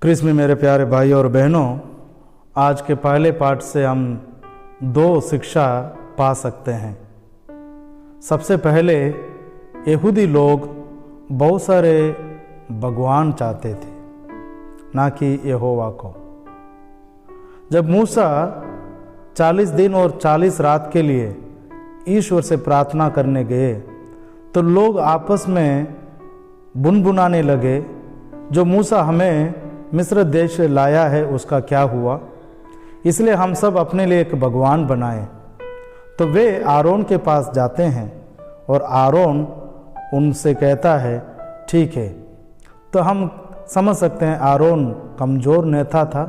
Chris में मेरे प्यारे भाई और बहनों, आज के पहले पाठ से हम दो शिक्षा पा सकते हैं। सबसे पहले यहूदी लोग बहुत सारे भगवान चाहते थे, ना कि यहोवा को। जब मूसा 40 दिन और 40 रात के लिए ईश्वर से प्रार्थना करने गए तो लोग आपस में बुनबुनाने लगे, जो मूसा हमें मिस्र देश से लाया है उसका क्या हुआ, इसलिए हम सब अपने लिए एक भगवान बनाए। तो वे आरोन के पास जाते हैं और आरोन उनसे कहता है ठीक है। तो हम समझ सकते हैं आरोन कमज़ोर नेता था,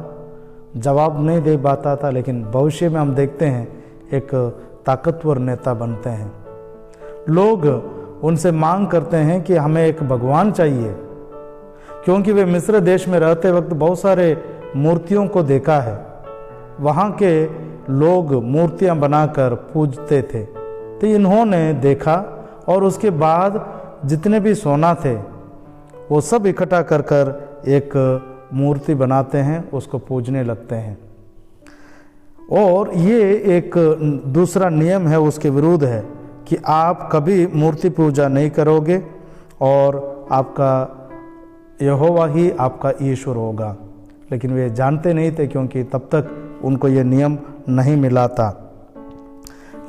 जवाब नहीं दे पाता था, लेकिन भविष्य में हम देखते हैं एक ताकतवर नेता बनते हैं। लोग उनसे मांग करते हैं कि हमें एक भगवान चाहिए, क्योंकि वे मिस्र देश में रहते वक्त बहुत सारे मूर्तियों को देखा है। वहाँ के लोग मूर्तियाँ बनाकर पूजते थे। तो इन्होंने देखा और उसके बाद जितने भी सोना थे वो सब इकट्ठा कर कर एक मूर्ति बनाते हैं, उसको पूजने लगते हैं। और ये एक दूसरा नियम है, उसके विरुद्ध है कि आप कभी मूर्ति पूजा नहीं करोगे और आपका यहोवा ही आपका ईश्वर होगा। लेकिन वे जानते नहीं थे, क्योंकि तब तक उनको ये नियम नहीं मिला था।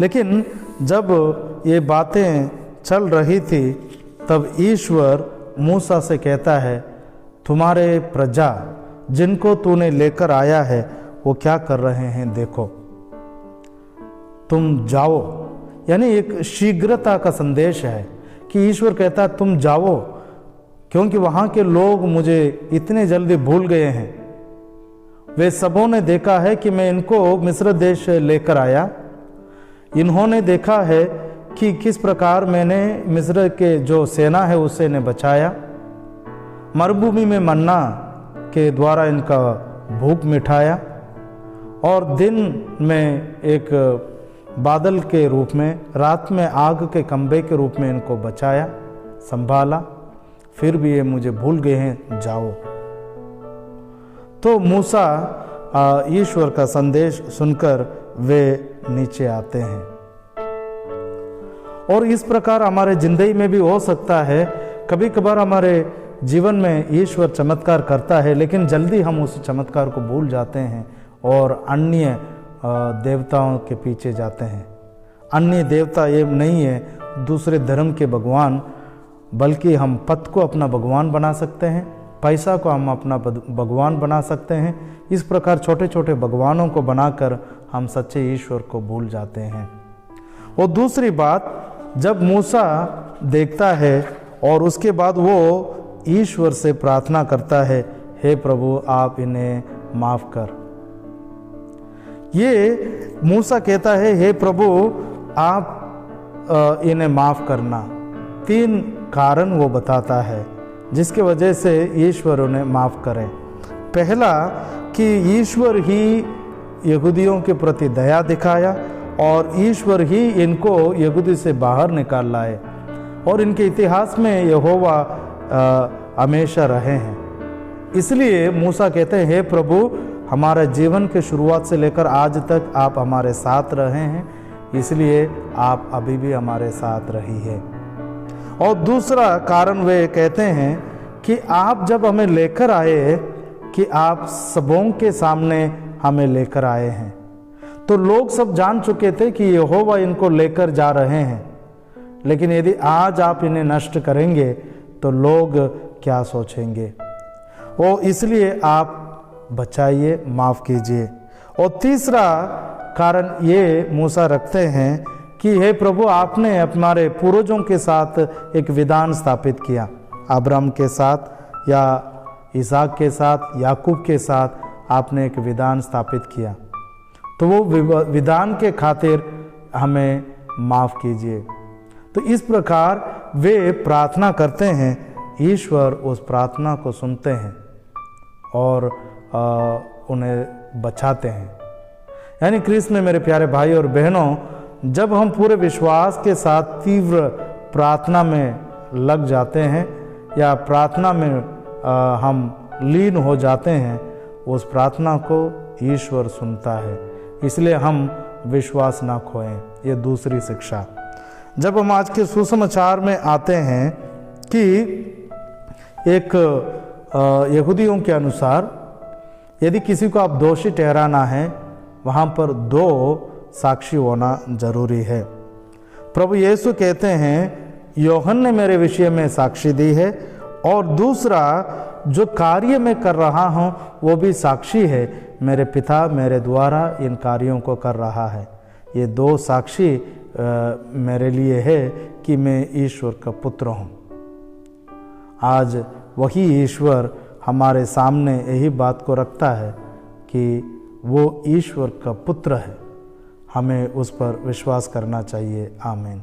लेकिन जब ये बातें चल रही थी तब ईश्वर मूसा से कहता है, तुम्हारे प्रजा जिनको तूने लेकर आया है वो क्या कर रहे हैं देखो, तुम जाओ। यानी एक शीघ्रता का संदेश है कि ईश्वर कहता है तुम जाओ, क्योंकि वहाँ के लोग मुझे इतने जल्दी भूल गए हैं। वे सबों ने देखा है कि मैं इनको मिस्र देश से लेकर आया। इन्होंने देखा है कि किस प्रकार मैंने मिस्र के जो सेना है उससे इन्हें बचाया। मरुभूमि में मन्ना के द्वारा इनका भूख मिटाया और दिन में एक बादल के रूप में, रात में आग के खंभे के रूप में इनको बचाया, संभाला। फिर भी ये मुझे भूल गए हैं, जाओ। तो मूसा ईश्वर का संदेश सुनकर वे नीचे आते हैं। और इस प्रकार हमारे जिंदगी में भी हो सकता है, कभी कभार हमारे जीवन में ईश्वर चमत्कार करता है, लेकिन जल्दी हम उस चमत्कार को भूल जाते हैं और अन्य देवताओं के पीछे जाते हैं। अन्य देवता ये नहीं है दूसरे धर्म के भगवान, बल्कि हम पद को अपना भगवान बना सकते हैं, पैसा को हम अपना भगवान बना सकते हैं। इस प्रकार छोटे छोटे भगवानों को बनाकर हम सच्चे ईश्वर को भूल जाते हैं। और दूसरी बात, जब मूसा देखता है और उसके बाद वो ईश्वर से प्रार्थना करता है, हे प्रभु आप इन्हें माफ़ कर। ये मूसा कहता है, हे प्रभु आप इन्हें माफ़ करना। 3 कारण वो बताता है जिसके वजह से ईश्वर उन्हें माफ़ करे। पहला कि ईश्वर ही यहूदियों के प्रति दया दिखाया और ईश्वर ही इनको यहूदी से बाहर निकाल लाए, और इनके इतिहास में यहोवा हमेशा रहे हैं। इसलिए मूसा कहते हैं, हे प्रभु हमारे जीवन के शुरुआत से लेकर आज तक आप हमारे साथ रहे हैं, इसलिए आप अभी भी हमारे साथ रहिए। और दूसरा कारण वे कहते हैं कि आप जब हमें लेकर आए, कि आप सबों के सामने हमें लेकर आए हैं, तो लोग सब जान चुके थे कि यहोवा इनको लेकर जा रहे हैं। लेकिन यदि आज आप इन्हें नष्ट करेंगे तो लोग क्या सोचेंगे, वो इसलिए आप बचाइए, माफ़ कीजिए। और तीसरा कारण ये मूसा रखते हैं कि हे प्रभु आपने हमारे पूर्वजों के साथ एक विधान स्थापित किया, अब्राहम के साथ या इसहाक के साथ, याकूब के साथ आपने एक विधान स्थापित किया, तो वो विधान के खातिर हमें माफ़ कीजिए। तो इस प्रकार वे प्रार्थना करते हैं, ईश्वर उस प्रार्थना को सुनते हैं और उन्हें बचाते हैं। यानी क्रिस्त में मेरे प्यारे भाई और बहनों, जब हम पूरे विश्वास के साथ तीव्र प्रार्थना में लग जाते हैं या प्रार्थना में हम लीन हो जाते हैं, उस प्रार्थना को ईश्वर सुनता है। इसलिए हम विश्वास ना खोएं। ये दूसरी शिक्षा। जब हम आज के सुसमाचार में आते हैं कि एक यहूदियों के अनुसार यदि किसी को आप दोषी ठहराना है, वहाँ पर 2 साक्षी होना जरूरी है। प्रभु यीशु कहते हैं, यूहन्ना ने मेरे विषय में साक्षी दी है, और दूसरा जो कार्य मैं कर रहा हूँ वो भी साक्षी है, मेरे पिता मेरे द्वारा इन कार्यों को कर रहा है। ये 2 साक्षी मेरे लिए है कि मैं ईश्वर का पुत्र हूँ। आज वही ईश्वर हमारे सामने यही बात को रखता है कि वो ईश्वर का पुत्र है। हमें उस पर विश्वास करना चाहिए। आमीन।